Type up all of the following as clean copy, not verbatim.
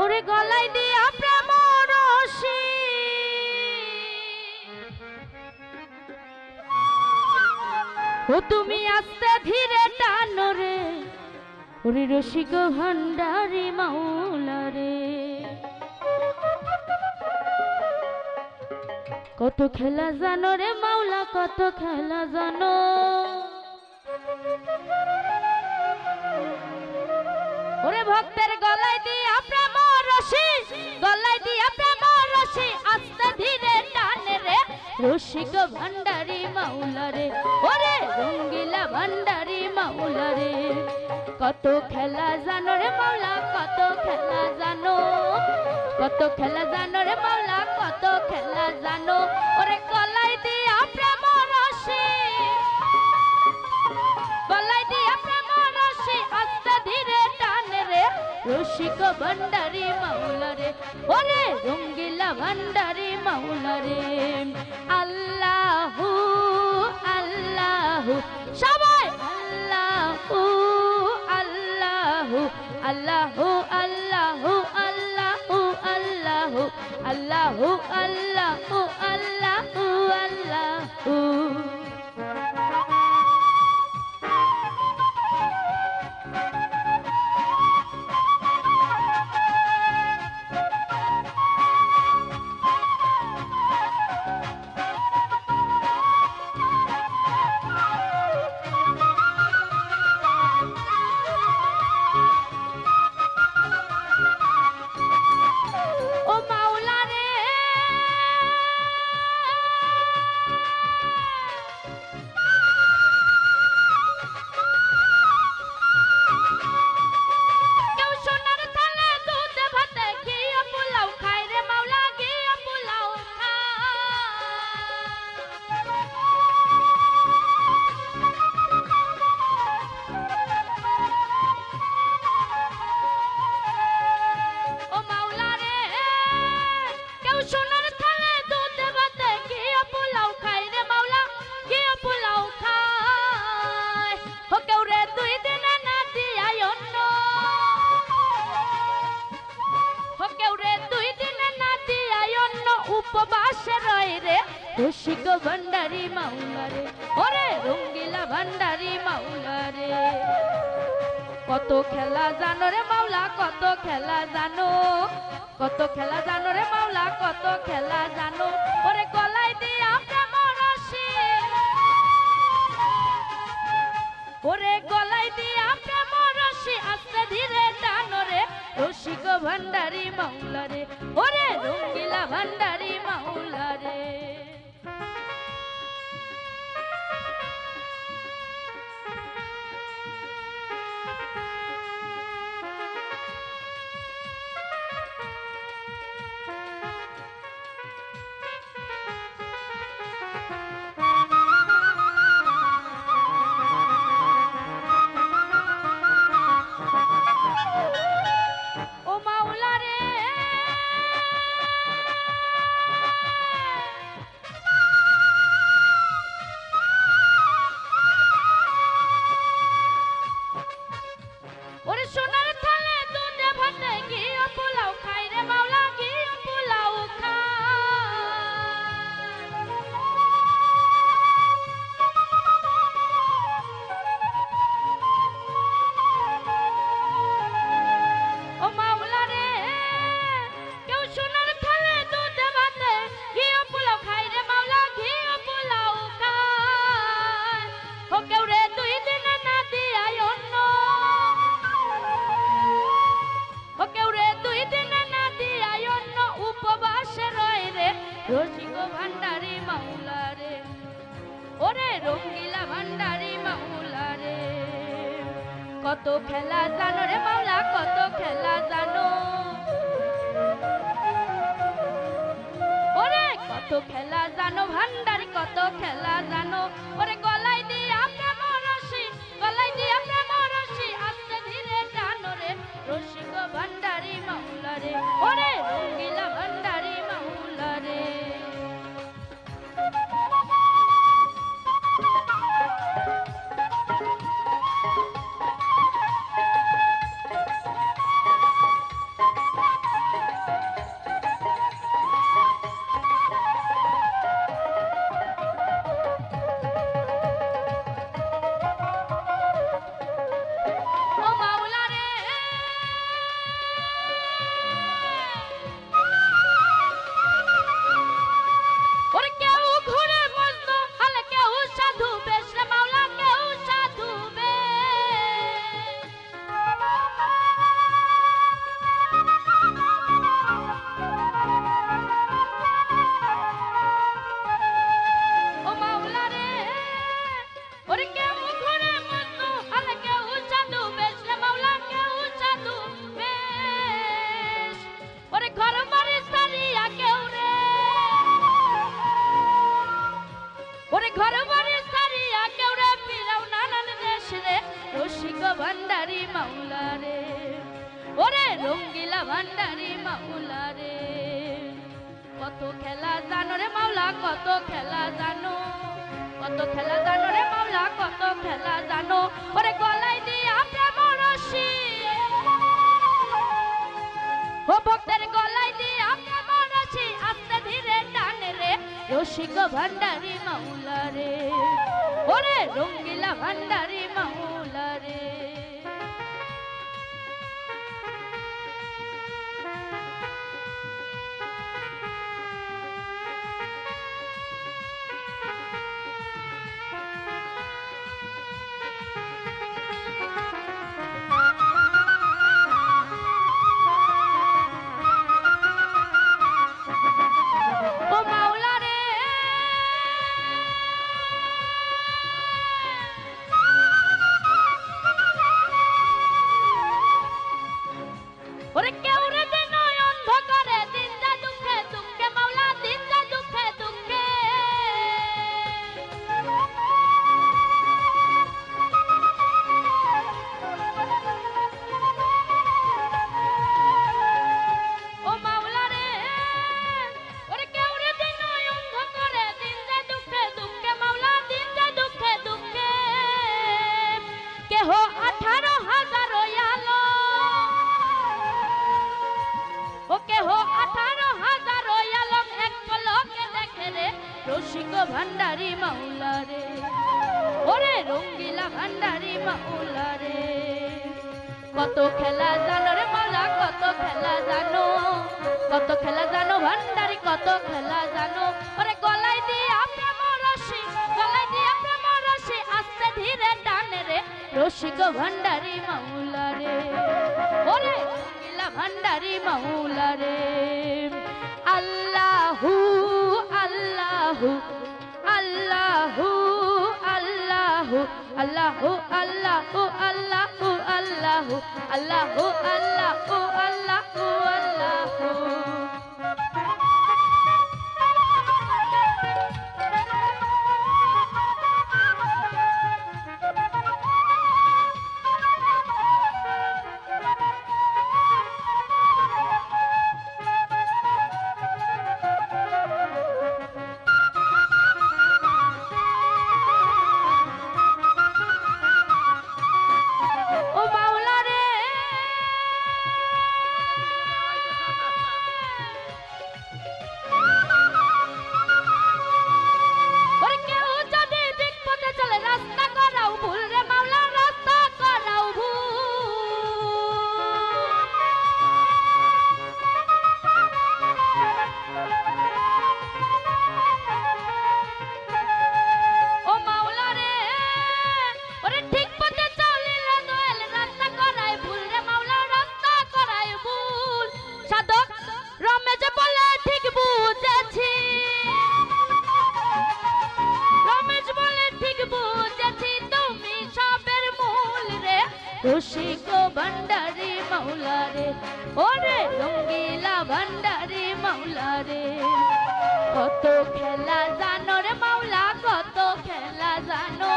ওরে গলায় দিয়া প্রেম রশি ও তুমি আস্তে ধীরে টানো রে ওরে রসিক ভান্ডারি মাওলা রে কত খেলা জানো রে মাওলা কত খেলা জানো ওরে ভক্তের গলায় দিয়া প্রেম রশি গলায় দিয়া প্রেম রশি আস্তে ধীরে টানে রে রসিক ভান্ডারি মাওলা রে ওরে রঙ্গিলা ভান্ডারি মাওলা রে কত খেলা জানো রে মাওলা কত খেলা জানো কত খেলা জানো রে মাওলা কত খেলা জানো ওরে গলায় দিয়া প্রেম রশি গলায় দিয়া প্রেম রশি আস্তে ধীরে টানে রে রসিক ভান্ডারি মাওলা রে ওরে রঙ্গিলা ভান্ডারি মাওলা রে আল্লাহু আল্লাহু সবাই আল্লাহু আল্লাহু আল্লাহু আল্লাহু আল্লাহু আল্লাহু আল্লাহু আল্লাহু আল্লাহু আল্লাহু রসিক ভান্ডারি মাওলা রে ওরে রঙ্গিলা ভান্ডারি মাওলা রে কত খেলা জানো রে মাওলা কত খেলা জানো কত খেলা জানো রে মাওলা কত খেলা জানো ওরে গলায় দিয়া প্রেম রশি ওরে গলায় দিয়া প্রেম রশি আস্তে ধীরে টানো রে রসিক ভান্ডারি মাওলা রে ওরে রঙ্গিলা ভান্ডারি মাওলা রে রসিক ভান্ডারি মাওলা রে ওরে রঙ্গিলা ভান্ডারি মাওলা রে কত খেলা জানো রে মাওলা কত খেলা জানো ওরে কত খেলা জানো ভান্ডারি কত খেলা জানো ওরে গলায় দিয়া প্রেম রশি গলায় দিয়া প্রেম রশি আস্তে ধীরে টানো রে রসিক ভান্ডারি মাওলা রে ওরে রঙ্গিলা ভান্ডারি মাওলা রে রঙ্গিলা ভান্ডারি মাওলা রে কত খেলা জানো রে মাওলা কত খেলা জানো কত খেলা জানো রে মাওলা কত খেলা জানো ওরে গলায় দিয়া প্রেম রশি ও ভক্তের গলায় দিয়া প্রেম রশি আস্তে ধীরে টানে রে রসিক ভান্ডারি মাওলা রে ওরে রঙ্গিলা ভান্ডারি মাওলা রে রসিক ভান্ডারি মাওলা রে ওরে রঙ্গিলা ভান্ডারি মাওলা রে কত খেলা জানো রে মাওলা কত খেলা জানো কত খেলা জানো ভান্ডারি কত খেলা জানো ওরে গলায় দিয়া প্রেম রশি গলায় দিয়া প্রেম রশি আস্তে ধীরে টানে রে রসিক ভান্ডারি মাওলা রে ওরে রঙ্গিলা ভান্ডারি মাওলা রে আল্লাহু আল্লাহু আল্লাহু আল্লাহু আল্লাহু আল্লাহু আল্লাহু আল্লাহু আল্লাহু আল্লাহু আল্লাহু আল্লাহু রসিক ভান্ডারি মাওলা রে ওরে রঙ্গিলা ভান্ডারি মাওলা রে কত খেলা জানো রে মাওলা কত খেলা জানো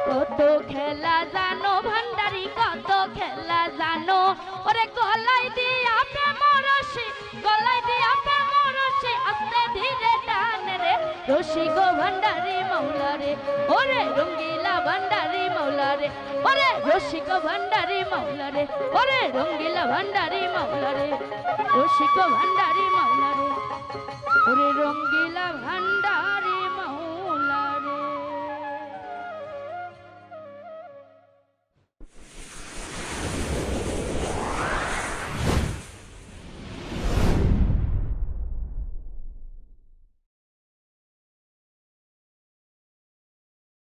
কত খেলা জানো ভান্ডারি কত খেলা জানো ওরে গলায় দিয়া প্রেম রশি গলায় দিয়া প্রেম রশি আস্তে ধীরে টানে রে রসিক ভান্ডারি মাওলা রে ওরে রঙ্গিলা ভান্ডারি মাওলা রে ওরে রসিক ভান্ডারি মাওলা রে ওরে রঙ্গিলা ভান্ডারি মাওলা রে রসিক ভান্ডারি মাওলা রে ওরে রঙ্গিলা ভান্ডারি